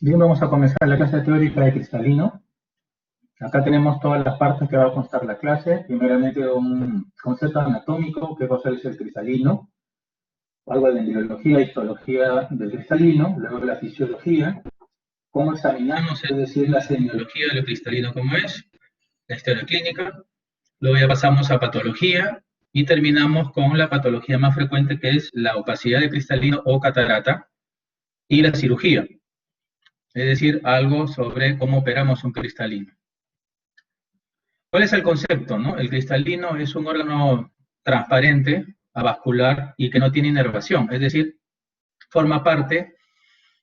Bien, vamos a comenzar la clase teórica de cristalino. Acá tenemos todas las partes que va a constar la clase. Primeramente un concepto anatómico, qué cosa es el cristalino, algo de embriología, histología del cristalino, luego la fisiología, cómo examinamos, es decir, la semiología de lo cristalino como es, la historia clínica, luego ya pasamos a patología y terminamos con la patología más frecuente que es la opacidad de cristalino o catarata y la cirugía. Es decir, algo sobre cómo operamos un cristalino. ¿Cuál es el concepto, no? El cristalino es un órgano transparente, avascular y que no tiene inervación, es decir, forma parte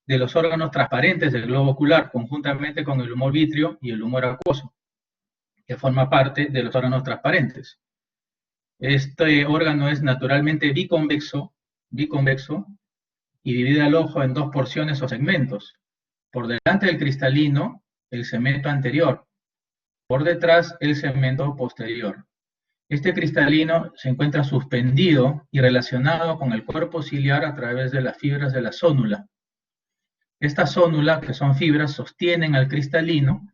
de los órganos transparentes del globo ocular, conjuntamente con el humor vítreo y el humor acuoso, que forma parte de los órganos transparentes. Este órgano es naturalmente biconvexo y divide al ojo en dos porciones o segmentos. Por delante del cristalino, el segmento anterior. Por detrás, el segmento posterior. Este cristalino se encuentra suspendido y relacionado con el cuerpo ciliar a través de las fibras de la zónula. Estas zónulas, que son fibras, sostienen al cristalino,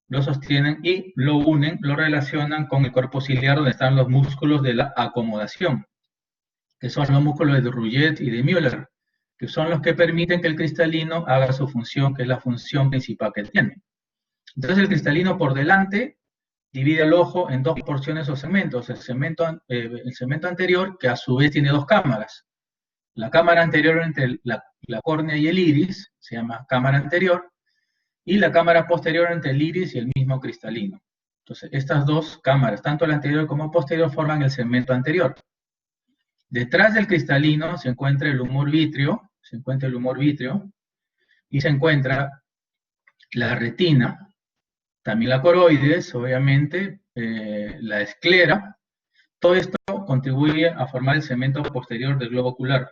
lo sostienen y lo unen, lo relacionan con el cuerpo ciliar donde están los músculos de la acomodación, que son los músculos de Rouget y de Müller, que son los que permiten que el cristalino haga su función, que es la función principal que tiene. Entonces el cristalino por delante divide el ojo en dos porciones o segmentos. El segmento anterior, que a su vez tiene dos cámaras. La cámara anterior entre la córnea y el iris, se llama cámara anterior, y la cámara posterior entre el iris y el mismo cristalino. Entonces, estas dos cámaras, tanto la anterior como posterior, forman el segmento anterior. Detrás del cristalino se encuentra el humor vítreo, y se encuentra la retina, también la coroides, obviamente, la esclera. Todo esto contribuye a formar el segmento posterior del globo ocular.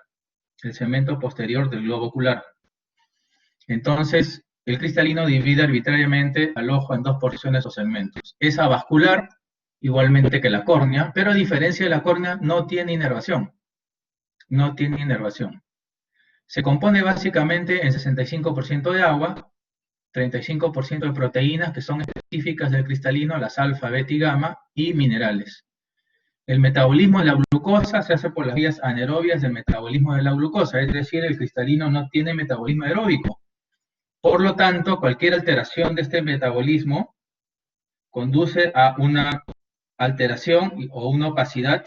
Entonces, el cristalino divide arbitrariamente al ojo en dos porciones o segmentos. Es avascular, igualmente que la córnea, pero a diferencia de la córnea, no tiene inervación. Se compone básicamente en 65% de agua, 35% de proteínas que son específicas del cristalino, las alfa, beta y gamma, y minerales. El metabolismo de la glucosa se hace por las vías anaerobias del metabolismo de la glucosa, es decir, el cristalino no tiene metabolismo aeróbico. Por lo tanto, cualquier alteración de este metabolismo conduce a una alteración o una opacidad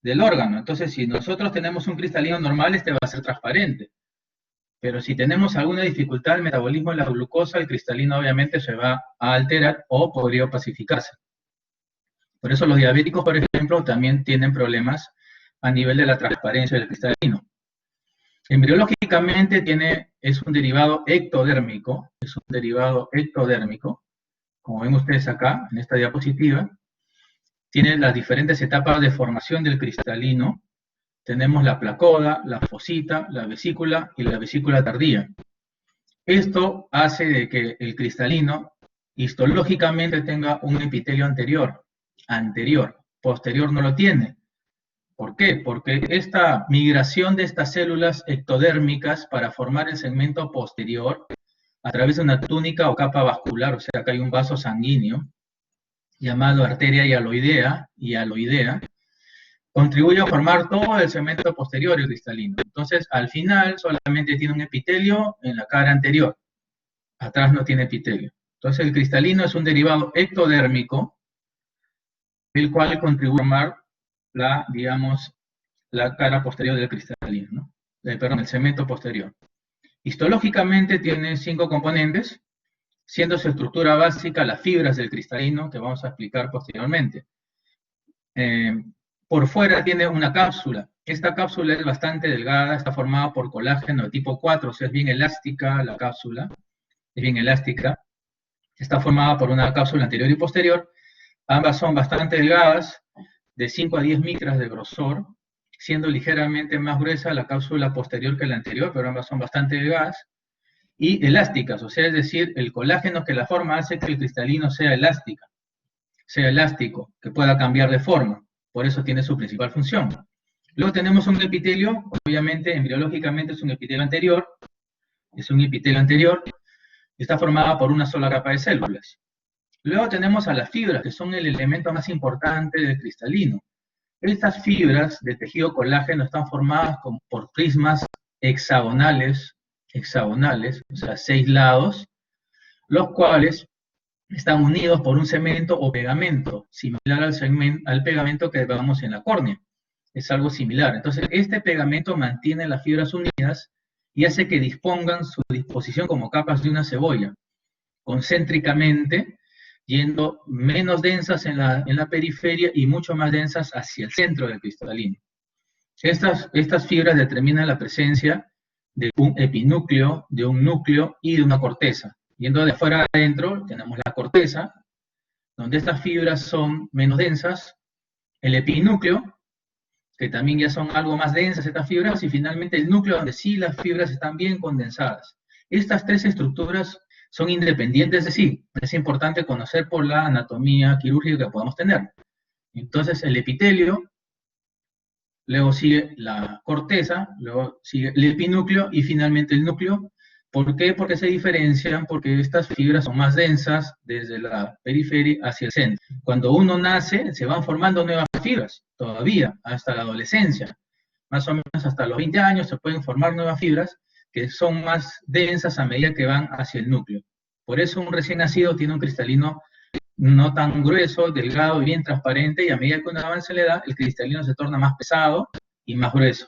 del órgano. Entonces, si nosotros tenemos un cristalino normal, este va a ser transparente. Pero si tenemos alguna dificultad en el metabolismo de la glucosa, el cristalino obviamente se va a alterar o podría opacificarse. Por eso los diabéticos, por ejemplo, también tienen problemas a nivel de la transparencia del cristalino. Embriológicamente es un derivado ectodérmico, como ven ustedes acá en esta diapositiva. Tiene las diferentes etapas de formación del cristalino. Tenemos la placoda, la fosita, la vesícula y la vesícula tardía. Esto hace de que el cristalino histológicamente tenga un epitelio anterior, posterior no lo tiene. ¿Por qué? Porque esta migración de estas células ectodérmicas para formar el segmento posterior a través de una túnica o capa vascular, o sea, acá hay un vaso sanguíneo llamado arteria hialoidea, contribuye a formar todo el segmento posterior del cristalino. Entonces, al final, solamente tiene un epitelio en la cara anterior. Atrás no tiene epitelio. Entonces, el cristalino es un derivado ectodérmico, el cual contribuye a formar la cara posterior del cristalino, ¿no? El segmento posterior. Histológicamente tiene 5 componentes, siendo su estructura básica las fibras del cristalino, que vamos a explicar posteriormente. Por fuera tiene una cápsula. Esta cápsula es bastante delgada, está formada por colágeno de tipo 4, o sea, es bien elástica la cápsula, Está formada por una cápsula anterior y posterior. Ambas son bastante delgadas, de 5 a 10 micras de grosor, siendo ligeramente más gruesa la cápsula posterior que la anterior, pero ambas son bastante delgadas, y elásticas, o sea, es decir, el colágeno que la forma hace que el cristalino sea elástico, que pueda cambiar de forma. Por eso tiene su principal función. Luego tenemos un epitelio, obviamente embriológicamente es un epitelio anterior, es un epitelio anterior, y está formada por una sola capa de células. Luego tenemos a las fibras, que son el elemento más importante del cristalino. Estas fibras de tejido colágeno están formadas por prismas hexagonales, o sea, 6 lados, los cuales están unidos por un cemento o pegamento, similar al pegamento que vemos en la córnea. Es algo similar. Entonces, este pegamento mantiene las fibras unidas y hace que dispongan su disposición como capas de una cebolla, concéntricamente, yendo menos densas en la periferia y mucho más densas hacia el centro del cristalino. Estas fibras determinan la presencia de un epinúcleo, de un núcleo y de una corteza. Yendo de afuera adentro, tenemos la corteza, donde estas fibras son menos densas, el epinúcleo, que también ya son algo más densas estas fibras, y finalmente el núcleo, donde sí las fibras están bien condensadas. Estas 3 estructuras son independientes de sí. Es importante conocer por la anatomía quirúrgica que podemos tener. Entonces, el epitelio, luego sigue la corteza, luego sigue el epinúcleo y finalmente el núcleo. ¿Por qué? Porque se diferencian, porque estas fibras son más densas desde la periferia hacia el centro. Cuando uno nace, se van formando nuevas fibras, todavía, hasta la adolescencia. Más o menos hasta los 20 años se pueden formar nuevas fibras que son más densas a medida que van hacia el núcleo. Por eso un recién nacido tiene un cristalino no tan grueso, delgado y bien transparente, y a medida que uno avanza en la edad, el cristalino se torna más pesado y más grueso.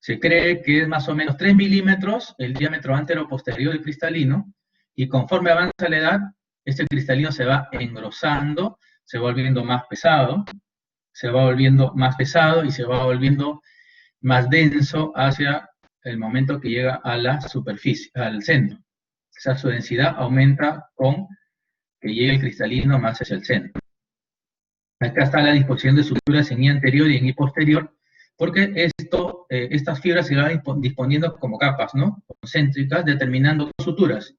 Se cree que es más o menos 3 milímetros el diámetro antero-posterior del cristalino, y conforme avanza la edad, este cristalino se va engrosando, se va volviendo más pesado, se va volviendo más pesado y se va volviendo más denso hacia el momento que llega a la superficie, al centro. O sea, su densidad aumenta con que llegue el cristalino más hacia el centro. Acá está la disposición de suturas en I anterior y en I posterior, porque estas fibras se van disponiendo como capas, ¿no? Concéntricas, determinando 2 suturas.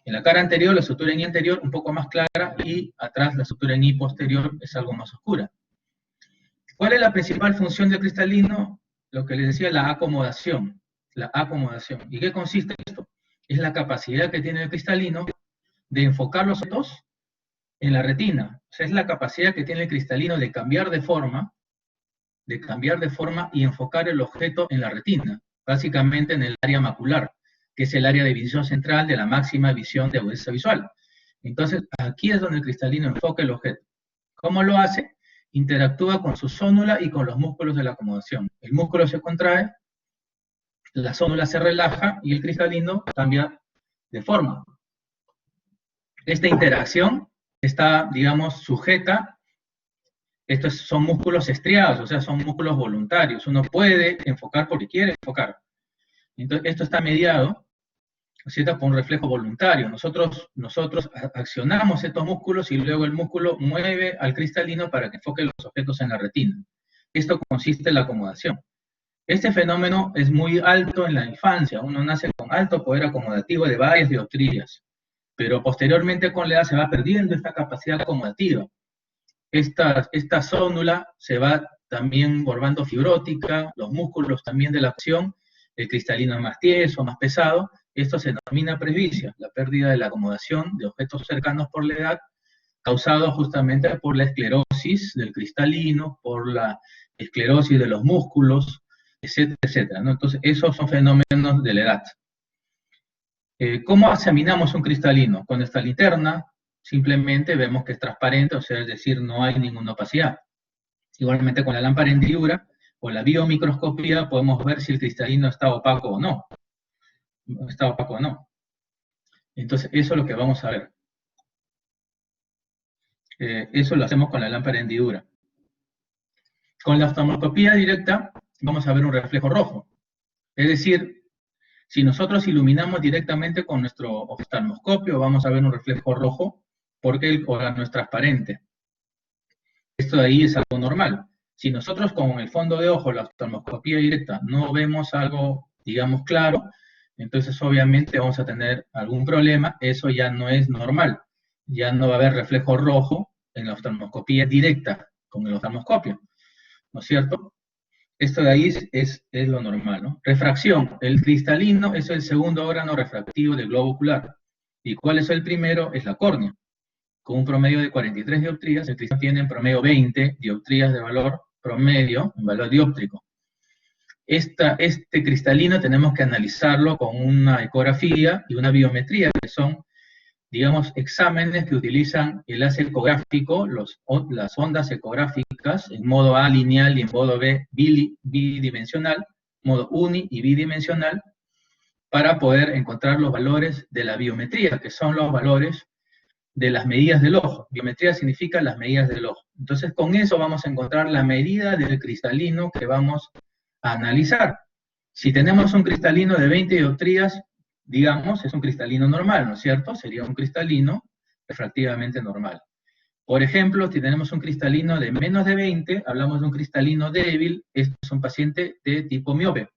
En la cara anterior, la sutura en I anterior un poco más clara, y atrás la sutura en I posterior es algo más oscura. ¿Cuál es la principal función del cristalino? Lo que les decía, la acomodación. La acomodación. ¿Y qué consiste esto? Es la capacidad que tiene el cristalino de enfocar los objetos en la retina. O sea, es la capacidad que tiene el cristalino de cambiar de forma y enfocar el objeto en la retina, básicamente en el área macular, que es el área de visión central de la máxima visión de agudeza visual. Entonces, aquí es donde el cristalino enfoca el objeto. ¿Cómo lo hace? Interactúa con su zónula y con los músculos de la acomodación. El músculo se contrae, la zónula se relaja y el cristalino cambia de forma. Esta interacción está, digamos, sujeta. Estos son músculos estriados, o sea, son músculos voluntarios. Uno puede enfocar porque quiere enfocar. Entonces, esto está mediado, ¿cierto?, por un reflejo voluntario. Nosotros accionamos estos músculos y luego el músculo mueve al cristalino para que enfoque los objetos en la retina. Esto consiste en la acomodación. Este fenómeno es muy alto en la infancia. Uno nace con alto poder acomodativo de varias dioptrías, pero posteriormente con la edad se va perdiendo esta capacidad acomodativa. Esta zónula se va también volviendo fibrótica, los músculos también de la acción, el cristalino es más tieso, más pesado. Esto se denomina presbicia, la pérdida de la acomodación de objetos cercanos por la edad, causado justamente por la esclerosis del cristalino, por la esclerosis de los músculos, etcétera, etcétera, ¿no? Entonces, esos son fenómenos de la edad. ¿Cómo examinamos un cristalino? Con esta linterna simplemente vemos que es transparente, o sea, es decir, no hay ninguna opacidad. Igualmente con la lámpara de hendidura o la biomicroscopía podemos ver si el cristalino está opaco o no. Está opaco o no. Entonces, eso es lo que vamos a ver. Eso lo hacemos con la lámpara de hendidura. Con la oftalmoscopía directa vamos a ver un reflejo rojo. Es decir, si nosotros iluminamos directamente con nuestro oftalmoscopio, vamos a ver un reflejo rojo porque el órgano es transparente. Esto de ahí es algo normal. Si nosotros con el fondo de ojo, la oftalmoscopía directa, no vemos algo, digamos, claro, entonces obviamente vamos a tener algún problema. Eso ya no es normal. Ya no va a haber reflejo rojo en la oftalmoscopía directa con el oftalmoscopio, ¿no es cierto? Esto de ahí es lo normal, ¿no? Refracción. El cristalino es el segundo órgano refractivo del globo ocular. ¿Y cuál es el primero? Es la córnea. Con un promedio de 43 dioptrías, el cristalino tiene en promedio 20 dioptrías de valor promedio, en valor dióptrico. Este cristalino tenemos que analizarlo con una ecografía y una biometría, que son, digamos, exámenes que utilizan el láser ecográfico, las ondas ecográficas, en modo A lineal y en modo B bidimensional, modo uni y bidimensional, para poder encontrar los valores de la biometría, que son los valores de las medidas del ojo. Biometría significa las medidas del ojo. Entonces, con eso vamos a encontrar la medida del cristalino que vamos a analizar. Si tenemos un cristalino de 20 dioptrías, digamos, es un cristalino normal, ¿no es cierto? Sería un cristalino refractivamente normal. Por ejemplo, si tenemos un cristalino de menos de 20, hablamos de un cristalino débil, este es un paciente de tipo miope,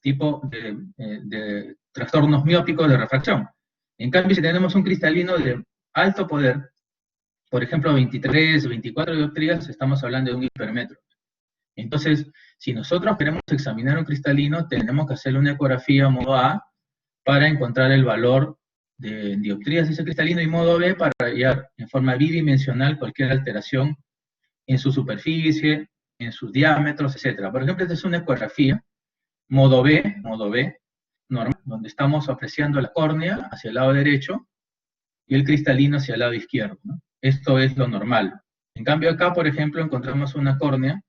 tipo de trastornos miópicos de refracción. En cambio, si tenemos un cristalino de alto poder, por ejemplo, 23, 24 dioptrías, estamos hablando de un hipermetro. Entonces, si nosotros queremos examinar un cristalino, tenemos que hacerle una ecografía modo A para encontrar el valor de dioptrías de ese cristalino, y modo B para hallar en forma bidimensional cualquier alteración en su superficie, en sus diámetros, etc. Por ejemplo, esta es una ecografía modo B, normal, donde estamos apreciando la córnea hacia el lado derecho y el cristalino hacia el lado izquierdo, ¿no? Esto es lo normal. En cambio acá, por ejemplo, encontramos una córnea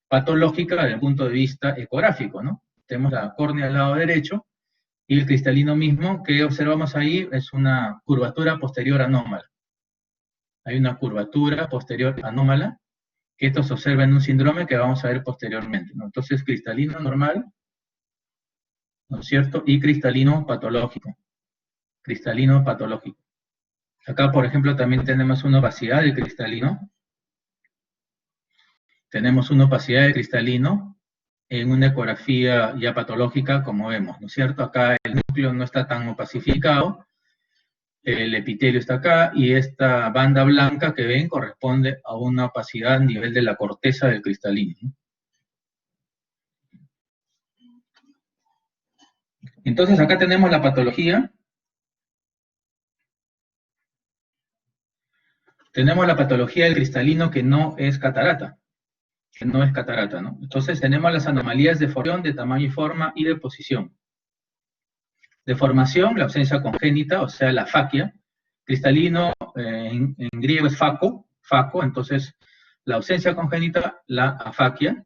patológica desde el punto de vista ecográfico, ¿no? Tenemos la córnea al lado derecho y el cristalino mismo que observamos ahí es una curvatura posterior anómala. Hay una curvatura posterior anómala, que esto se observa en un síndrome que vamos a ver posteriormente, ¿no? Entonces, cristalino normal, ¿no es cierto? Y cristalino patológico. Cristalino patológico. Acá, por ejemplo, también tenemos una opacidad de cristalino. Tenemos una opacidad de cristalino en una ecografía ya patológica, como vemos, ¿no es cierto? Acá el núcleo no está tan opacificado, el epitelio está acá, y esta banda blanca que ven corresponde a una opacidad a nivel de la corteza del cristalino, ¿no? Entonces acá tenemos la patología. Tenemos la patología del cristalino que no es catarata. ¿No? Entonces tenemos las anomalías de formación, de tamaño y forma y de posición. De formación, la ausencia congénita, o sea, la faquia. Cristalino en griego es faco, entonces la ausencia congénita, la afaquia.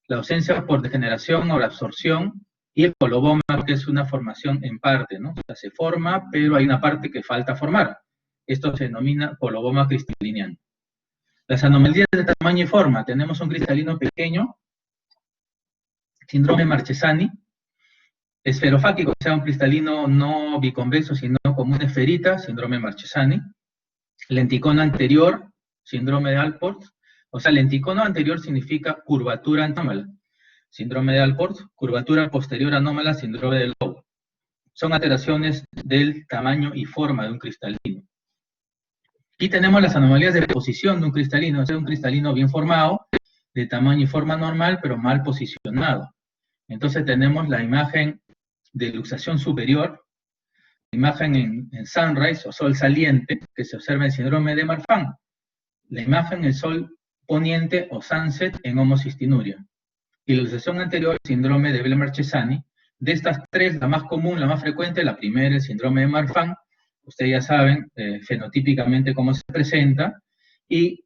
La ausencia por degeneración o la absorción, y el coloboma, que es una formación en parte, ¿no? O sea, se forma, pero hay una parte que falta formar. Esto se denomina coloboma cristaliniano. Las anomalías de tamaño y forma. Tenemos un cristalino pequeño, síndrome Marchesani, esferofáquico, o sea, un cristalino no biconvexo, sino como una esferita, síndrome Marchesani. Lenticono anterior, síndrome de Alport. O sea, lenticono anterior significa curvatura anómala. Síndrome de Alport, curvatura posterior anómala, síndrome de Lowe. Son alteraciones del tamaño y forma de un cristalino. Y tenemos las anomalías de posición de un cristalino, o sea, un cristalino bien formado, de tamaño y forma normal, pero mal posicionado. Entonces tenemos la imagen de luxación superior, la imagen en sunrise o sol saliente, que se observa en síndrome de Marfan, la imagen en sol poniente o sunset en homocistinuria, y la luxación anterior, síndrome de Bell-Marchesani. De estas tres, la más común, la más frecuente, la primera, el síndrome de Marfan. Ustedes ya saben fenotípicamente cómo se presenta, y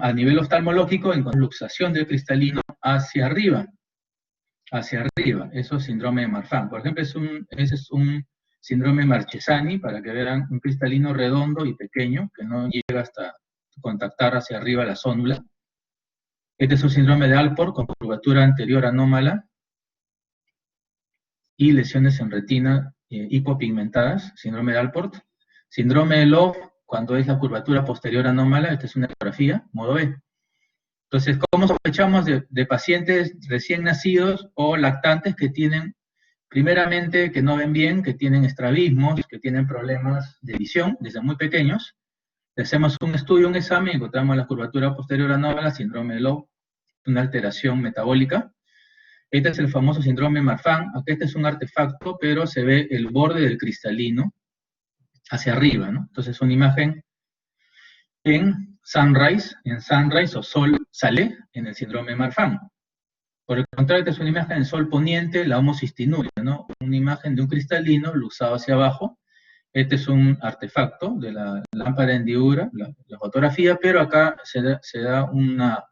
a nivel oftalmológico, en luxación del cristalino hacia arriba, eso es síndrome de Marfan. Por ejemplo, ese es un síndrome Marchesani, para que vean un cristalino redondo y pequeño, que no llega hasta contactar hacia arriba la zónula. Este es un síndrome de Alport con curvatura anterior anómala y lesiones en retina hipopigmentadas, síndrome de Alport. Síndrome de Lowe, cuando es la curvatura posterior anómala, esta es una ecografía, modo B. Entonces, ¿cómo sospechamos de pacientes recién nacidos o lactantes que tienen, primeramente, que no ven bien, que tienen estrabismos, que tienen problemas de visión desde muy pequeños? Le hacemos un estudio, un examen, encontramos la curvatura posterior anómala, síndrome de Lowe, una alteración metabólica. Este es el famoso síndrome Marfan. Acá este es un artefacto, pero se ve el borde del cristalino hacia arriba, ¿no? Entonces, una imagen en sunrise o sol sale en el síndrome Marfan. Por el contrario, esta es una imagen en sol poniente, la homocistinuria, ¿no? Una imagen de un cristalino luzado hacia abajo. Este es un artefacto de la lámpara hendidura, la fotografía, pero acá se da una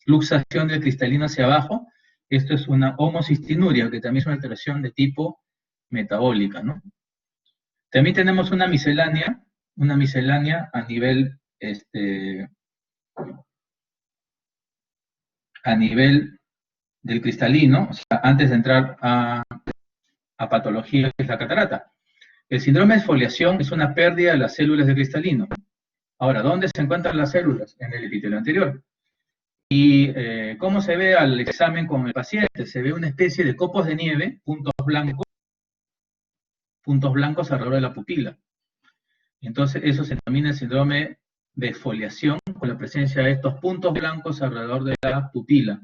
luxación del cristalino hacia abajo. Esto es una homocistinuria, que también es una alteración de tipo metabólica, ¿no? También tenemos una miscelánea a nivel, del cristalino, o sea, antes de entrar a patología, que es la catarata. El síndrome de exfoliación es una pérdida de las células de cristalino. Ahora, ¿dónde se encuentran las células? En el epitelio anterior. ¿Y cómo se ve al examen con el paciente? Se ve una especie de copos de nieve, puntos blancos alrededor de la pupila. Entonces, eso se denomina el síndrome de exfoliación, con la presencia de estos puntos blancos alrededor de la pupila.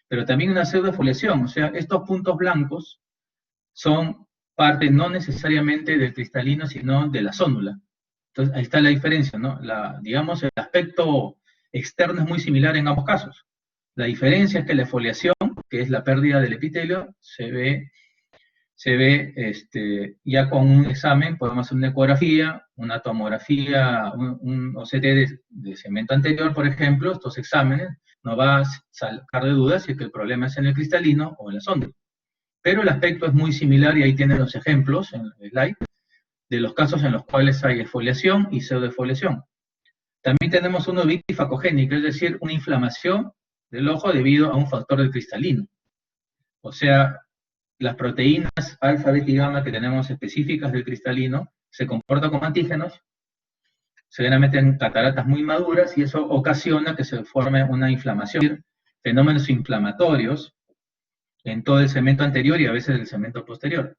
Pero también una pseudoexfoliación, o sea, estos puntos blancos son parte no necesariamente del cristalino, sino de la zónula. Entonces, ahí está la diferencia, ¿no? Digamos, el aspecto externo es muy similar en ambos casos. La diferencia es que la exfoliación, que es la pérdida del epitelio, se ve ya con un examen, podemos hacer una ecografía, una tomografía, un OCT de segmento anterior, por ejemplo. Estos exámenes nos va a sacar de dudas si es que el problema es en el cristalino o en la zónula. Pero el aspecto es muy similar, y ahí tienen los ejemplos en el slide de los casos en los cuales hay exfoliación y pseudoexfoliación. También tenemos una uveitis facogénica, es decir, una inflamación del ojo debido a un factor del cristalino. O sea, las proteínas alfa, beta y gamma que tenemos específicas del cristalino se comportan como antígenos, se meten cataratas muy maduras, y eso ocasiona que se forme una inflamación, fenómenos inflamatorios en todo el segmento anterior y a veces el segmento posterior.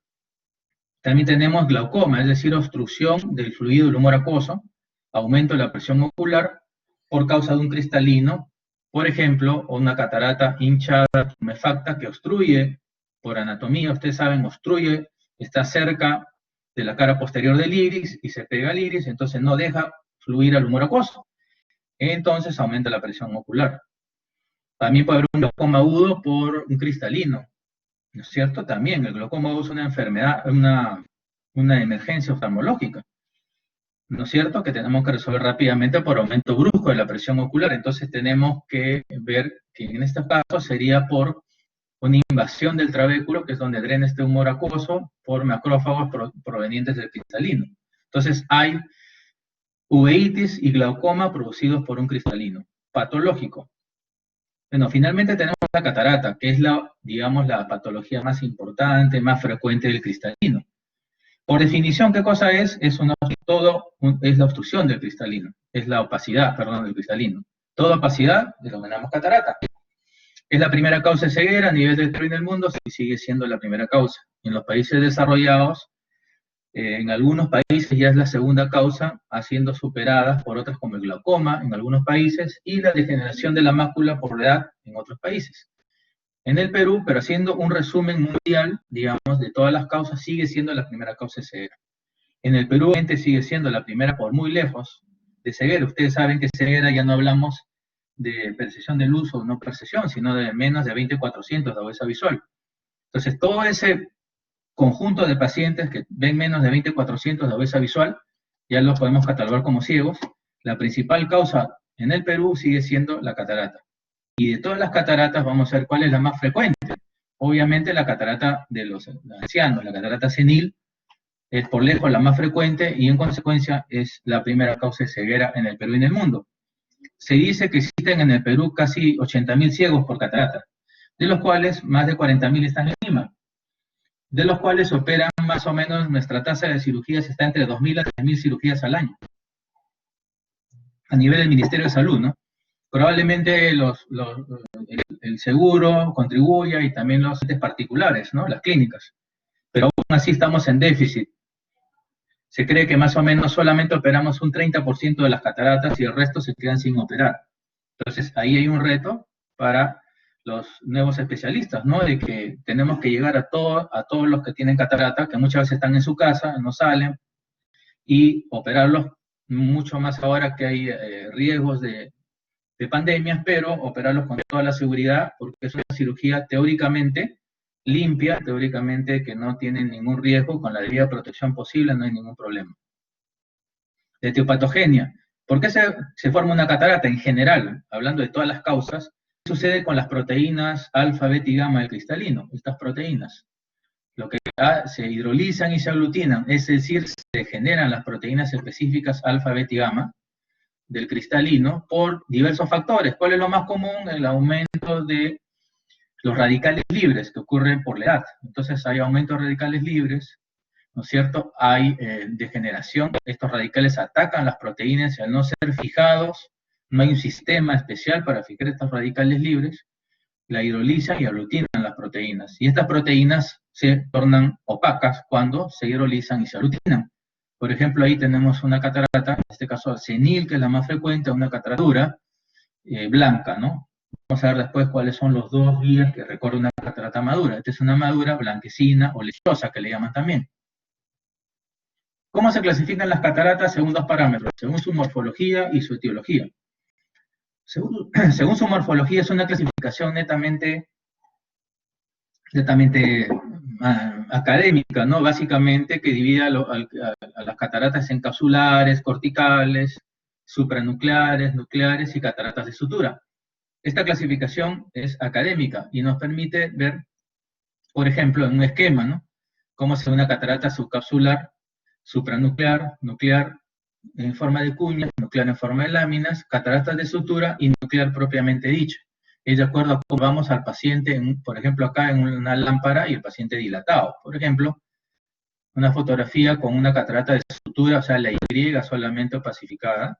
También tenemos glaucoma, es decir, obstrucción del fluido del humor acuoso, aumento de la presión ocular por causa de un cristalino, por ejemplo, o una catarata hinchada tumefacta que obstruye, por anatomía, ustedes saben, obstruye, está cerca de la cara posterior del iris y se pega al iris, entonces no deja fluir al humor acuoso. Entonces aumenta la presión ocular. También puede haber un glaucoma agudo por un cristalino, ¿no es cierto? También el glaucoma agudo es una enfermedad, una emergencia oftalmológica, ¿no es cierto?, que tenemos que resolver rápidamente por aumento brusco de la presión ocular. Entonces tenemos que ver que en este caso sería por una invasión del trabéculo, que es donde drena este humor acuoso, por macrófagos provenientes del cristalino. Entonces hay uveitis y glaucoma producidos por un cristalino patológico. Bueno, finalmente tenemos la catarata, que es digamos, la patología más importante, más frecuente del cristalino. Por definición, ¿qué cosa es? Es la obstrucción del cristalino, es la opacidad, perdón, del cristalino. Toda opacidad denominamos catarata. Es la primera causa de ceguera a nivel del territorio del mundo, y sigue siendo la primera causa. En los países desarrollados, en algunos países ya es la segunda causa, siendo superada por otras como el glaucoma en algunos países y la degeneración de la mácula por la edad en otros países. En el Perú, pero haciendo un resumen mundial, digamos, de todas las causas, sigue siendo la primera causa de ceguera. En el Perú, sigue siendo la primera por muy lejos de ceguera. Ustedes saben que ceguera ya no hablamos de percepción de luz o no percepción, sino de menos de 20/400 de agudeza visual. Entonces, todo ese conjunto de pacientes que ven menos de 20/400 de agudeza visual, ya los podemos catalogar como ciegos. La principal causa en el Perú sigue siendo la catarata. Y de todas las cataratas vamos a ver cuál es la más frecuente. Obviamente la catarata de los ancianos, la catarata senil, es por lejos la más frecuente y en consecuencia es la primera causa de ceguera en el Perú y en el mundo. Se dice que existen en el Perú casi 80.000 ciegos por catarata, de los cuales más de 40.000 están en Lima, de los cuales operan más o menos, nuestra tasa de cirugías está entre 2.000 a 3.000 cirugías al año, a nivel del Ministerio de Salud, ¿no? Probablemente el seguro contribuya y también los entes particulares, ¿no? Las clínicas, pero aún así estamos en déficit. Se cree que más o menos solamente operamos un 30% de las cataratas y el resto se quedan sin operar. Entonces, ahí hay un reto para los nuevos especialistas, ¿no? De que tenemos que llegar a todos los que tienen catarata, que muchas veces están en su casa, no salen, y operarlos mucho más ahora que hay riesgos de pandemias, pero operarlos con toda la seguridad, porque es una cirugía teóricamente limpia, teóricamente que no tiene ningún riesgo, con la debida protección posible, no hay ningún problema. De etiopatogenia. ¿Por qué se forma una catarata en general? Hablando de todas las causas, ¿qué sucede con las proteínas alfa, beta y gamma del cristalino? Estas proteínas. Lo que se hidrolizan y se aglutinan, es decir, se generan las proteínas específicas alfa, beta y gamma del cristalino por diversos factores. ¿Cuál es lo más común? El aumento de los radicales libres que ocurren por la edad. Entonces hay aumento de radicales libres, ¿no es cierto? Hay degeneración, estos radicales atacan las proteínas y al no ser fijados, no hay un sistema especial para fijar estos radicales libres, la hidrolizan y aglutinan las proteínas. Y estas proteínas se tornan opacas cuando se hidrolizan y se aglutinan. Por ejemplo, ahí tenemos una catarata, en este caso senil, que es la más frecuente, una cataratura blanca, ¿no? Vamos a ver después cuáles son los dos días que recorre una catarata madura. Esta es una madura blanquecina o lechosa, que le llaman también. ¿Cómo se clasifican las cataratas? Según dos parámetros, según su morfología y su etiología. Según su morfología, es una clasificación netamente académica, ¿no? Básicamente que divide a las cataratas en capsulares, corticales, supranucleares, nucleares y cataratas de sutura. Esta clasificación es académica y nos permite ver, por ejemplo, en un esquema, ¿no? Cómo se ve una catarata subcapsular, supranuclear, nuclear en forma de cuñas, nuclear en forma de láminas, cataratas de sutura y nuclear propiamente dicha. Es de acuerdo a cómo vamos al paciente, por ejemplo, acá en una lámpara y el paciente dilatado. Por ejemplo, una fotografía con una catarata de sutura, o sea, la Y solamente opacificada,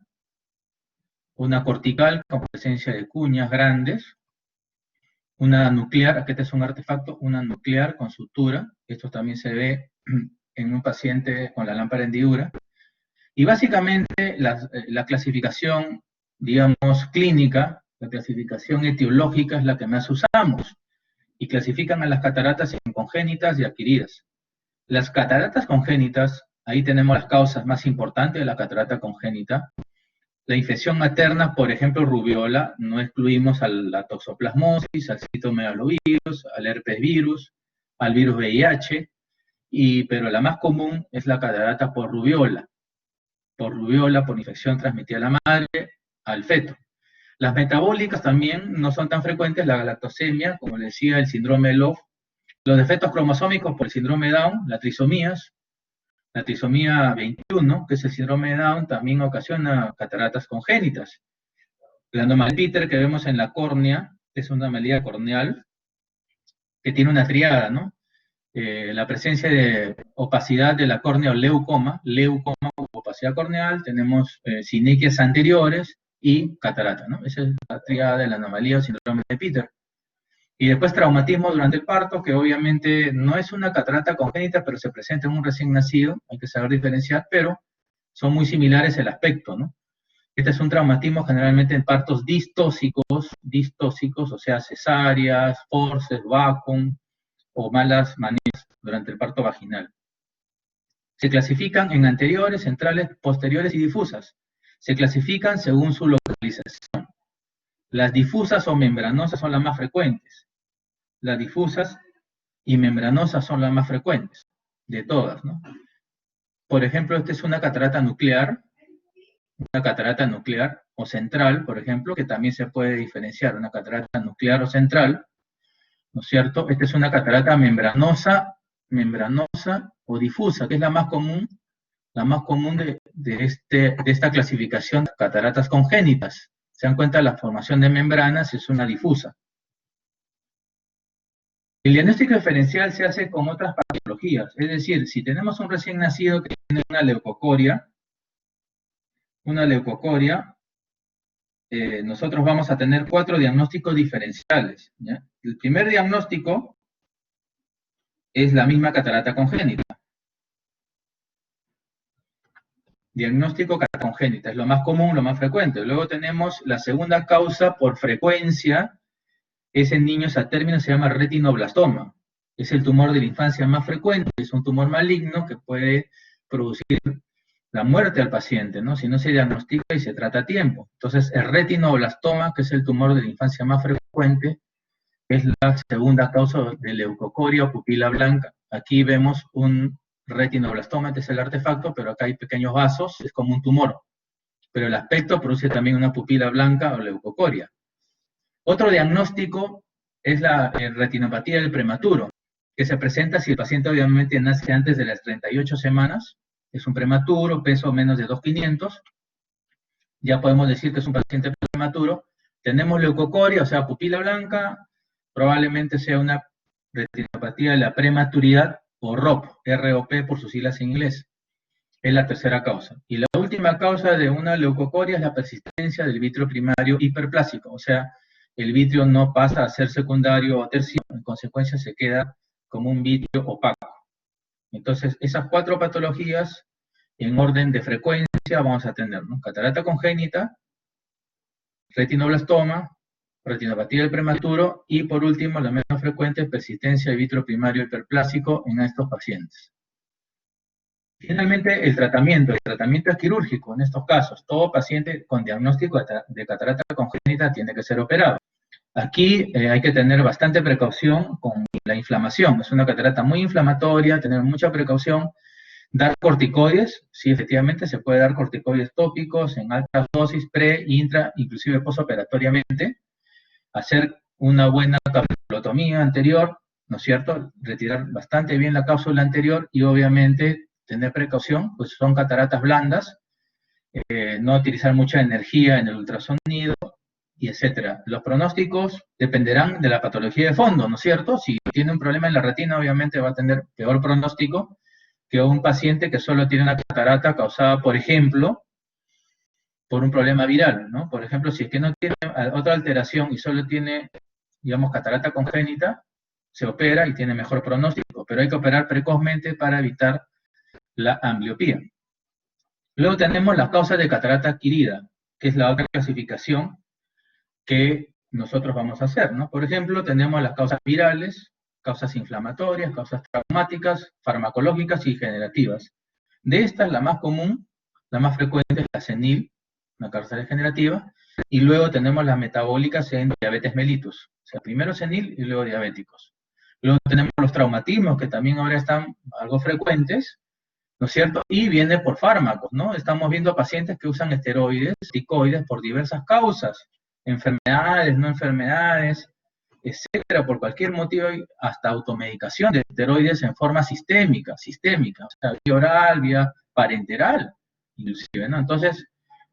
una cortical con presencia de cuñas grandes, una nuclear, aquí este es un artefacto, una nuclear con sutura, esto también se ve en un paciente con la lámpara hendidura, y básicamente la clasificación, digamos, clínica, la clasificación etiológica es la que más usamos, y clasifican a las cataratas en congénitas y adquiridas. Las cataratas congénitas, ahí tenemos las causas más importantes de la catarata congénita. La infección materna, por ejemplo, rubiola, no excluimos a la toxoplasmosis, al citomegalovirus, al herpes virus, al virus VIH, pero la más común es la catarata por rubiola, por infección transmitida a la madre, al feto. Las metabólicas también no son tan frecuentes, la galactosemia, como les decía, el síndrome de Love, los defectos cromosómicos por el síndrome de Down, las trisomías, la trisomía 21, que es el síndrome de Down, también ocasiona cataratas congénitas. La anomalía de Peter que vemos en la córnea es una anomalía corneal que tiene una triada, ¿no? La presencia de opacidad de la córnea o leucoma o opacidad corneal, tenemos sinequias anteriores y catarata, ¿no? Esa es la triada de la anomalía o síndrome de Peter. Y después traumatismo durante el parto, que obviamente no es una catarata congénita, pero se presenta en un recién nacido, hay que saber diferenciar, pero son muy similares el aspecto, ¿no? Este es un traumatismo generalmente en partos distóxicos, o sea, cesáreas, forces, vacuum o malas maneras durante el parto vaginal. Se clasifican en anteriores, centrales, posteriores y difusas. Se clasifican según su localización. Las difusas o membranosas son las más frecuentes. Las difusas y membranosas son las más frecuentes de todas, ¿no? Por ejemplo, esta es una catarata nuclear o central, por ejemplo, que también se puede diferenciar, una catarata nuclear o central, ¿no es cierto? Esta es una catarata membranosa o difusa, que es la más común de esta clasificación de cataratas congénitas. Se dan cuenta, la formación de membranas es una difusa. El diagnóstico diferencial se hace con otras patologías, es decir, si tenemos un recién nacido que tiene una leucocoria, nosotros vamos a tener 4 diagnósticos diferenciales, ¿ya? El primer diagnóstico es la misma catarata congénita. Diagnóstico catarata congénita, es lo más común, lo más frecuente. Luego tenemos la segunda causa por frecuencia, ese niño, ese término se llama retinoblastoma. Es el tumor de la infancia más frecuente, es un tumor maligno que puede producir la muerte al paciente, ¿no? Si no se diagnostica y se trata a tiempo. Entonces, el retinoblastoma, que es el tumor de la infancia más frecuente, es la segunda causa de leucocoria o pupila blanca. Aquí vemos un retinoblastoma, este es el artefacto, pero acá hay pequeños vasos, es como un tumor. Pero el aspecto produce también una pupila blanca o leucocoria. Otro diagnóstico es la retinopatía del prematuro, que se presenta si el paciente obviamente nace antes de las 38 semanas, es un prematuro, peso menos de 2,500, ya podemos decir que es un paciente prematuro. Tenemos leucocoria, o sea, pupila blanca, probablemente sea una retinopatía de la prematuridad, o ROP, ROP por sus siglas en inglés. Es la tercera causa. Y la última causa de una leucocoria es la persistencia del vitrio primario hiperplásico, o sea, el vitrio no pasa a ser secundario o terciario, en consecuencia se queda como un vitrio opaco. Entonces, esas 4 patologías, en orden de frecuencia, vamos a tener, ¿no? Catarata congénita, retinoblastoma, retinopatía del prematuro, y por último, la menos frecuente, persistencia de vitrio primario hiperplásico en estos pacientes. Finalmente, el tratamiento es quirúrgico en estos casos. Todo paciente con diagnóstico de catarata congénita tiene que ser operado. Aquí hay que tener bastante precaución con la inflamación. Es una catarata muy inflamatoria, tener mucha precaución. Dar corticoides, sí, efectivamente se puede dar corticoides tópicos en altas dosis, pre, intra, inclusive posoperatoriamente. Hacer una buena capsulotomía anterior, ¿no es cierto? Retirar bastante bien la cápsula anterior y obviamente tener precaución, pues son cataratas blandas, no utilizar mucha energía en el ultrasonido, y etcétera. Los pronósticos dependerán de la patología de fondo, ¿no es cierto? Si tiene un problema en la retina, obviamente va a tener peor pronóstico que un paciente que solo tiene una catarata causada, por ejemplo, por un problema viral, ¿no? Por ejemplo, si es que no tiene otra alteración y solo tiene, digamos, catarata congénita, se opera y tiene mejor pronóstico, pero hay que operar precozmente para evitar la ambliopía. Luego tenemos las causas de catarata adquirida, que es la otra clasificación que nosotros vamos a hacer, ¿no? Por ejemplo, tenemos las causas virales, causas inflamatorias, causas traumáticas, farmacológicas y generativas. De estas, la más común, la más frecuente es la senil, una causa degenerativa, y luego tenemos las metabólicas en diabetes mellitus, o sea, primero senil y luego diabéticos. Luego tenemos los traumatismos, que también ahora están algo frecuentes, ¿no es cierto? Y viene por fármacos, ¿no? Estamos viendo pacientes que usan esteroides, corticoides, por diversas causas, enfermedades, no enfermedades, etcétera, por cualquier motivo, hasta automedicación de esteroides en forma sistémica, o sea, vía oral, vía parenteral, inclusive, ¿no? Entonces,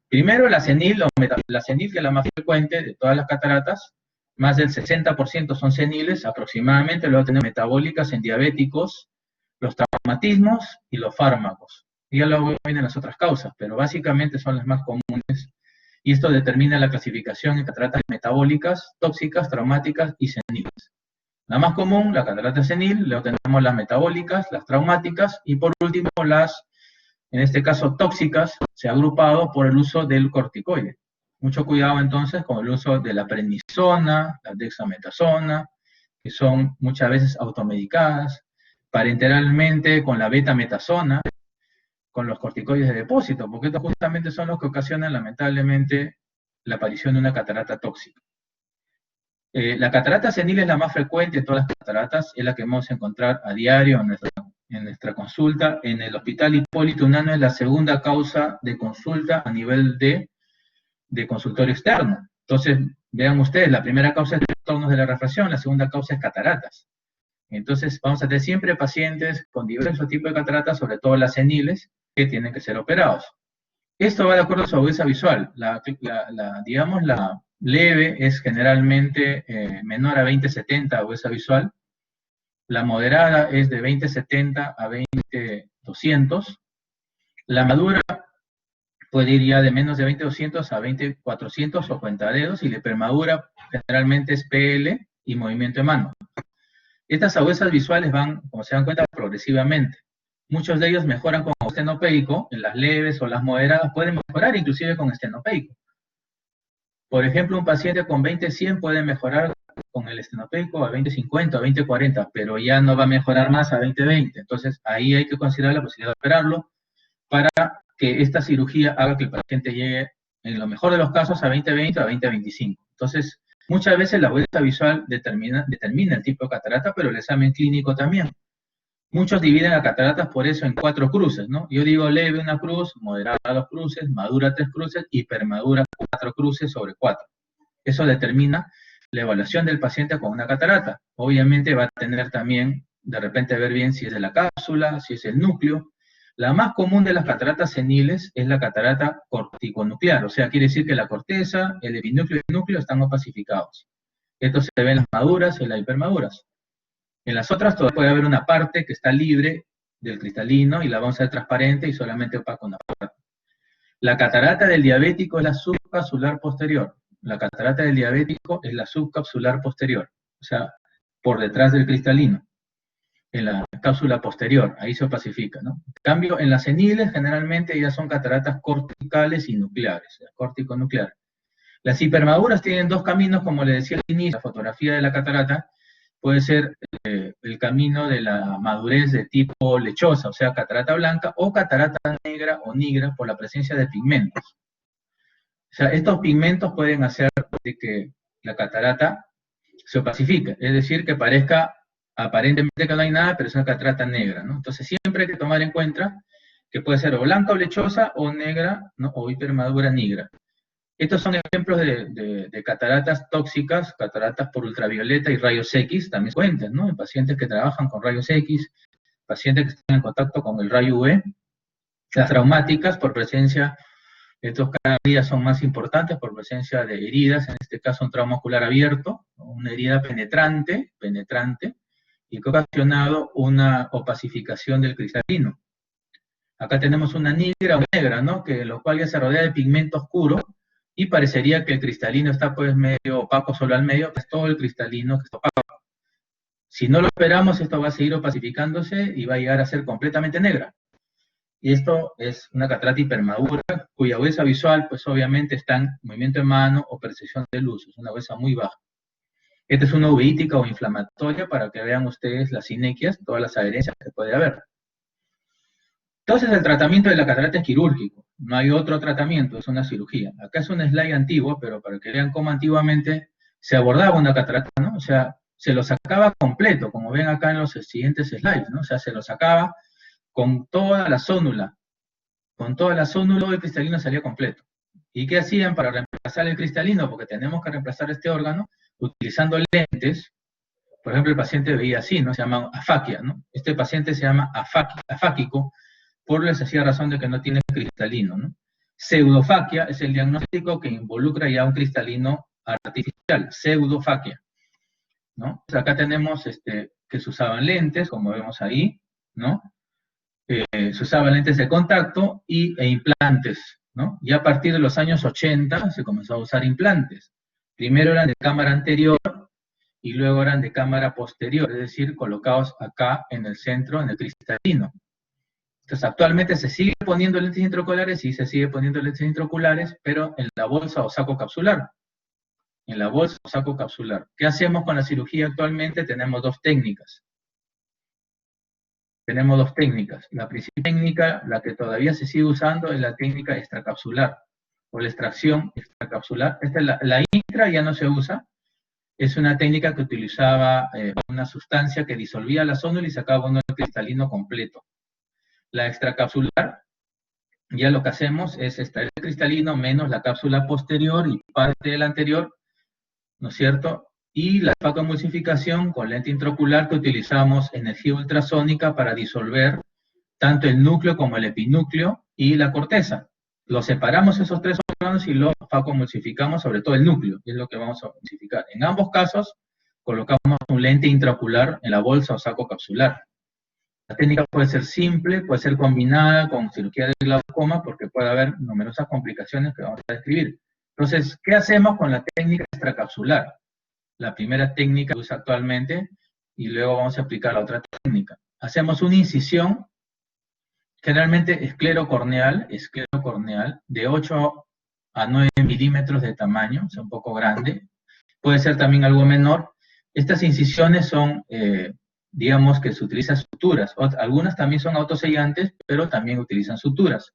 primero la senil, que es la más frecuente de todas las cataratas, más del 60% son seniles aproximadamente, luego tenemos metabólicas en diabéticos, los traumatismos y los fármacos. Y ya luego vienen las otras causas, pero básicamente son las más comunes. Y esto determina la clasificación en cataratas metabólicas, tóxicas, traumáticas y seniles. La más común, la catarata senil, luego tenemos las metabólicas, las traumáticas y por último las, en este caso tóxicas, se ha agrupado por el uso del corticoide. Mucho cuidado entonces con el uso de la prednisona, la dexametasona, que son muchas veces automedicadas, parenteralmente con la betametasona, con los corticoides de depósito, porque estos justamente son los que ocasionan lamentablemente la aparición de una catarata tóxica. La catarata senil es la más frecuente de todas las cataratas, es la que vamos a encontrar a diario en nuestra consulta. En el Hospital Hipólito Unanue es la segunda causa de consulta a nivel de consultorio externo. Entonces, vean ustedes, la primera causa es trastornos de la refracción, la segunda causa es cataratas. Entonces, vamos a tener siempre pacientes con diversos tipos de cataratas, sobre todo las seniles, que tienen que ser operados. Esto va de acuerdo a su agudeza visual. Digamos, la leve es generalmente menor a 20/70 agudeza visual. La moderada es de 20/70 a 20/200. La madura puede ir ya de menos de 20/200 a 20/400 o cuentadedos, y la hipermadura generalmente es PL y movimiento de mano. Estas agudezas visuales van, como se dan cuenta, progresivamente. Muchos de ellos mejoran con estenopeico, en las leves o las moderadas pueden mejorar inclusive con estenopeico. Por ejemplo, un paciente con 20/100 puede mejorar con el estenopeico a 20/50 o 20/40, pero ya no va a mejorar más a 20/20. Entonces, ahí hay que considerar la posibilidad de operarlo para que esta cirugía haga que el paciente llegue, en lo mejor de los casos, a 20/20 o a 20/25. Entonces, muchas veces la agudeza visual determina el tipo de catarata, pero el examen clínico también. Muchos dividen a cataratas por eso en 4 cruces, ¿no? Yo digo leve 1 cruz, moderada 2 cruces, madura 3 cruces, hipermadura 4 cruces sobre 4. Eso determina la evaluación del paciente con una catarata. Obviamente va a tener también, de repente, ver bien si es de la cápsula, si es el núcleo. La más común de las cataratas seniles es la catarata corticonuclear, o sea, quiere decir que la corteza, el epinúcleo y el núcleo están opacificados. Esto se ve en las maduras y en las hipermaduras. En las otras todavía puede haber una parte que está libre del cristalino y la vamos a ver transparente y solamente opaca una parte. La catarata del diabético es la subcapsular posterior. La catarata del diabético es la subcapsular posterior, o sea, por detrás del cristalino, en la cápsula posterior, ahí se opacifica, ¿no? En cambio, en las seniles generalmente ya son cataratas corticales y nucleares, corticonucleares. Las hipermaduras tienen 2 caminos, como le decía al inicio, la fotografía de la catarata puede ser el camino de la madurez de tipo lechosa, o sea, catarata blanca, o catarata negra o nigra por la presencia de pigmentos. O sea, estos pigmentos pueden hacer de que la catarata se opacifique, es decir, que parezca aparentemente que no hay nada, pero es una catarata negra, ¿no? Entonces siempre hay que tomar en cuenta que puede ser o blanca o lechosa, o negra, ¿no? O hipermadura negra. Estos son ejemplos de cataratas tóxicas, cataratas por ultravioleta y rayos X, también se cuentan, ¿no? En pacientes que trabajan con rayos X, pacientes que están en contacto con el rayo UV, las traumáticas por presencia, estos cada día son más importantes por presencia de heridas, en este caso un trauma ocular abierto, una herida penetrante, y que ha ocasionado una opacificación del cristalino. Acá tenemos una negra, ¿no? Que lo cual ya se rodea de pigmento oscuro, y parecería que el cristalino está pues medio opaco solo al medio, pues todo el cristalino que está opaco. Si no lo operamos, esto va a seguir opacificándose y va a llegar a ser completamente negra. Y esto es una catarata hipermadura, cuya agudeza visual, pues obviamente está en movimiento de mano o percepción de luz, es una agudeza muy baja. Esta es una uveítica o inflamatoria para que vean ustedes las sinequias, todas las adherencias que puede haber. Entonces el tratamiento de la catarata es quirúrgico, no hay otro tratamiento, es una cirugía. Acá es un slide antiguo, pero para que vean cómo antiguamente se abordaba una catarata, ¿no? O sea, se lo sacaba completo, como ven acá en los siguientes slides, ¿no? O sea, se lo sacaba con toda la zónula. Con toda la zónula el cristalino salía completo. ¿Y qué hacían para reemplazar el cristalino? Porque tenemos que reemplazar este órgano utilizando lentes. Por ejemplo, el paciente veía así, ¿no? Se llama afaquia, ¿no? Este paciente se llama afáquico, por la sencilla razón de que no tiene cristalino, ¿no? Pseudofaquia es el diagnóstico que involucra ya un cristalino artificial, pseudofaquia, ¿no? Pues acá tenemos que se usaban lentes, como vemos ahí, ¿no? Se usaban lentes de contacto e implantes, ¿no? Y a partir de los años 80 se comenzó a usar implantes. Primero eran de cámara anterior y luego eran de cámara posterior, es decir, colocados acá en el centro, en el cristalino. Entonces, actualmente se sigue poniendo lentes intraoculares, sí se sigue poniendo lentes intraoculares, pero en la bolsa o saco capsular. En la bolsa o saco capsular. ¿Qué hacemos con la cirugía actualmente? Tenemos 2 técnicas. Tenemos 2 técnicas. La principal técnica, la que todavía se sigue usando, es la técnica extracapsular, o la extracción extracapsular. Esta es la intra ya no se usa. Es una técnica que utilizaba una sustancia que disolvía la zónula y sacaba un cristalino completo. La extracapsular, ya lo que hacemos es extraer el cristalino menos la cápsula posterior y parte del anterior, ¿no es cierto? Y la facoemulsificación con lente intraocular, que utilizamos energía ultrasónica para disolver tanto el núcleo como el epinúcleo y la corteza. Lo separamos esos 3 órganos y lo facoemulsificamos, sobre todo el núcleo, que es lo que vamos a emulsificar. En ambos casos, colocamos un lente intraocular en la bolsa o saco capsular. La técnica puede ser simple, puede ser combinada con cirugía de glaucoma, porque puede haber numerosas complicaciones que vamos a describir. Entonces, ¿qué hacemos con la técnica extracapsular? La primera técnica que se usa actualmente, y luego vamos a aplicar la otra técnica. Hacemos una incisión, generalmente esclerocorneal, de 8 a 9 milímetros de tamaño, es un poco grande, puede ser también algo menor. Estas incisiones son, digamos que se utilizan suturas. Algunas también son autosellantes, pero también utilizan suturas.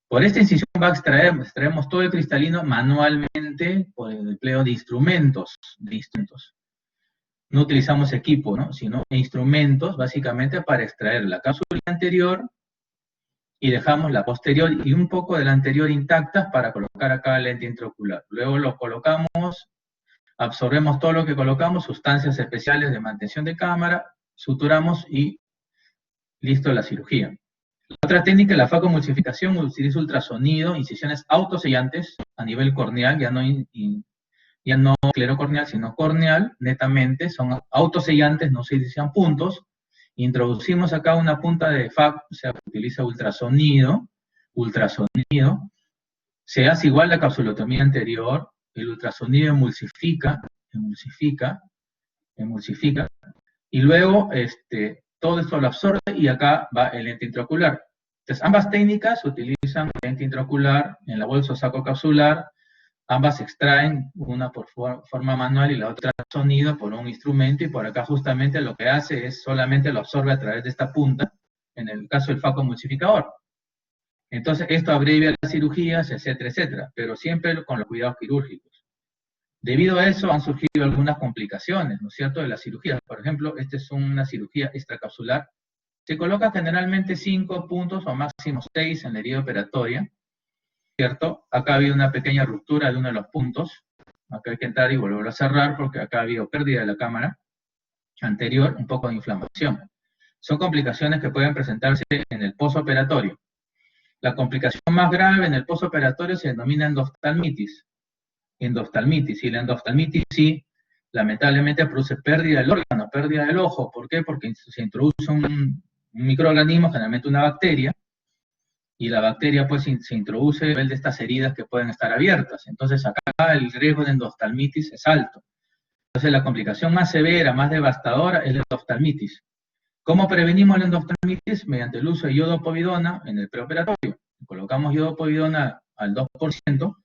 Por esta incisión extraemos todo el cristalino manualmente por el empleo de instrumentos. No utilizamos equipo, ¿no? Sino instrumentos, básicamente, para extraer la cápsula anterior y dejamos la posterior y un poco de la anterior intactas para colocar acá la lente intraocular. Luego lo colocamos, absorbemos todo lo que colocamos, sustancias especiales de mantención de cámara, suturamos y listo la cirugía. La otra técnica es la facomulsificación, utiliza ultrasonido, incisiones autosellantes a nivel corneal, ya no esclerocorneal, sino corneal, netamente, son autosellantes, no se utilizan puntos. Introducimos acá una punta de FAC, o sea, utiliza ultrasonido, se hace igual la capsulotomía anterior, el ultrasonido emulsifica, y luego todo esto lo absorbe y acá va el lente intraocular. Entonces, ambas técnicas utilizan lente intraocular en la bolsa saco capsular, ambas se extraen, una por forma manual y la otra sonido por un instrumento, y por acá justamente lo que hace es solamente lo absorbe a través de esta punta, en el caso del facomulsificador. Entonces, esto abrevia las cirugías, etcétera, etcétera, pero siempre con los cuidados quirúrgicos. Debido a eso han surgido algunas complicaciones, ¿no es cierto?, de la cirugía. Por ejemplo, esta es una cirugía extracapsular. Se coloca generalmente 5 puntos o máximo 6 en la herida operatoria, ¿cierto? Acá ha habido una pequeña ruptura de uno de los puntos. Acá hay que entrar y volverlo a cerrar porque acá ha habido pérdida de la cámara anterior, un poco de inflamación. Son complicaciones que pueden presentarse en el posoperatorio. La complicación más grave en el posoperatorio se denomina endoftalmitis. Y la endoftalmitis sí, lamentablemente produce pérdida del órgano, pérdida del ojo. ¿Por qué? Porque se introduce un microorganismo, generalmente una bacteria, y la bacteria pues se introduce a nivel de estas heridas que pueden estar abiertas. Entonces acá el riesgo de endoftalmitis es alto. Entonces la complicación más severa, más devastadora es la endoftalmitis. ¿Cómo prevenimos la endoftalmitis? Mediante el uso de iodopovidona en el preoperatorio. Colocamos iodopovidona al 2%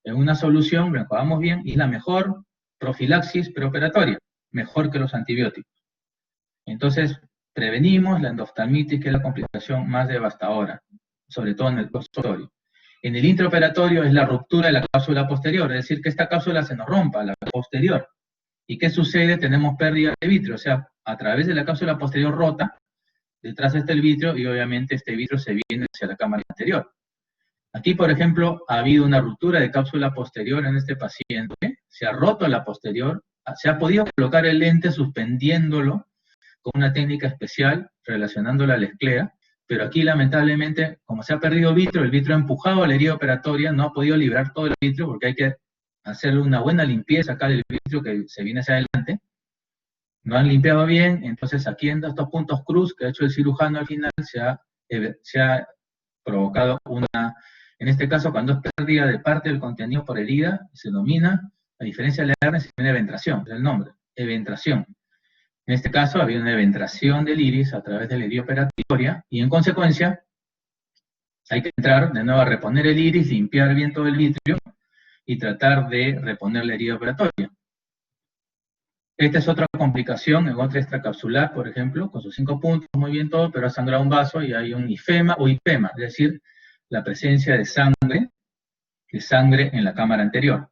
en una solución, lo enjuagamos bien, y es la mejor profilaxis preoperatoria, mejor que los antibióticos. Entonces, prevenimos la endoftalmitis, que es la complicación más devastadora, sobre todo en el postoperatorio. En el intraoperatorio es la ruptura de la cápsula posterior, es decir, que esta cápsula se nos rompa, la posterior. ¿Y qué sucede? Tenemos pérdida de vitrio, o sea, a través de la cápsula posterior rota, detrás está el vitrio, y obviamente este vitrio se viene hacia la cámara anterior. Aquí, por ejemplo, ha habido una ruptura de cápsula posterior en este paciente, se ha roto la posterior, se ha podido colocar el lente suspendiéndolo con una técnica especial, relacionándola a la esclera, pero aquí lamentablemente, como se ha perdido vitrio, el vitrio ha empujado a la herida operatoria, no ha podido librar todo el vitrio porque hay que hacerle una buena limpieza acá del vitrio que se viene hacia adelante. No han limpiado bien, entonces aquí en estos puntos cruz que ha hecho el cirujano al final se ha provocado una, en este caso cuando es pérdida de parte del contenido por herida, se denomina, a diferencia de la hernia, se denomina eventración, es el nombre, eventración. En este caso había una eventración del iris a través de la herida operatoria, y en consecuencia hay que entrar de nuevo a reponer el iris, limpiar bien todo el vitrio y tratar de reponer la herida operatoria. Esta es otra complicación en otra extracapsular, por ejemplo, con sus 5 puntos, muy bien todo, pero ha sangrado un vaso y hay un ifema o hipema, es decir, la presencia de sangre en la cámara anterior.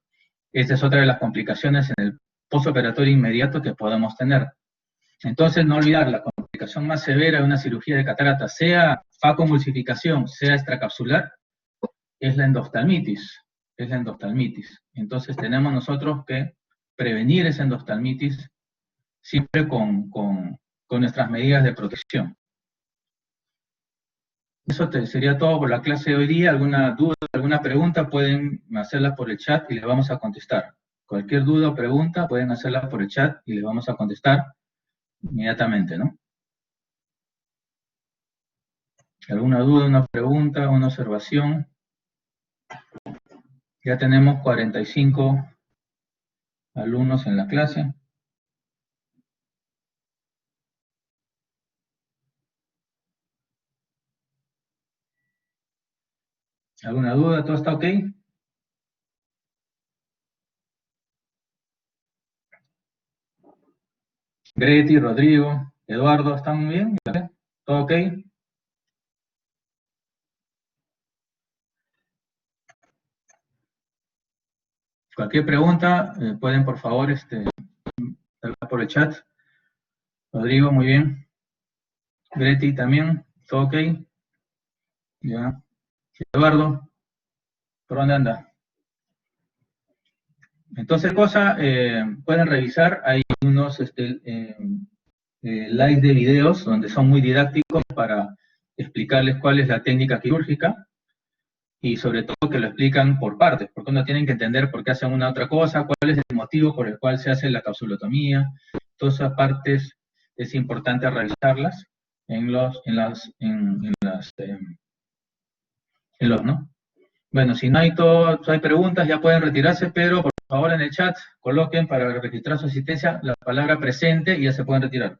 Esta es otra de las complicaciones en el postoperatorio inmediato que podemos tener. Entonces, no olvidar, la complicación más severa de una cirugía de catarata, sea facomulsificación, sea extracapsular, es la endoftalmitis. Entonces, tenemos nosotros que prevenir esa endoftalmitis siempre con nuestras medidas de protección. Eso sería todo por la clase de hoy día. ¿Alguna duda, alguna pregunta? Pueden hacerla por el chat y les vamos a contestar. Cualquier duda o pregunta pueden hacerla por el chat y les vamos a contestar inmediatamente, ¿no? ¿Alguna duda, una pregunta, una observación? Ya tenemos 45 alumnos en la clase. ¿Alguna duda? ¿Todo está ok? Greti, Rodrigo, Eduardo, ¿están bien? ¿Todo ok? Cualquier pregunta, pueden por favor hablar por el chat. Rodrigo, muy bien. Greti también, ¿todo ok? Ya. Eduardo, ¿por dónde anda? Entonces, pueden revisar, hay unos live de videos donde son muy didácticos para explicarles cuál es la técnica quirúrgica y sobre todo que lo explican por partes, porque uno tiene que entender por qué hacen una otra cosa, cuál es el motivo por el cual se hace la capsulotomía, todas esas partes es importante revisarlas ¿no? Bueno, si no hay si hay preguntas ya pueden retirarse, pero por favor en el chat coloquen para registrar su asistencia la palabra presente y ya se pueden retirar.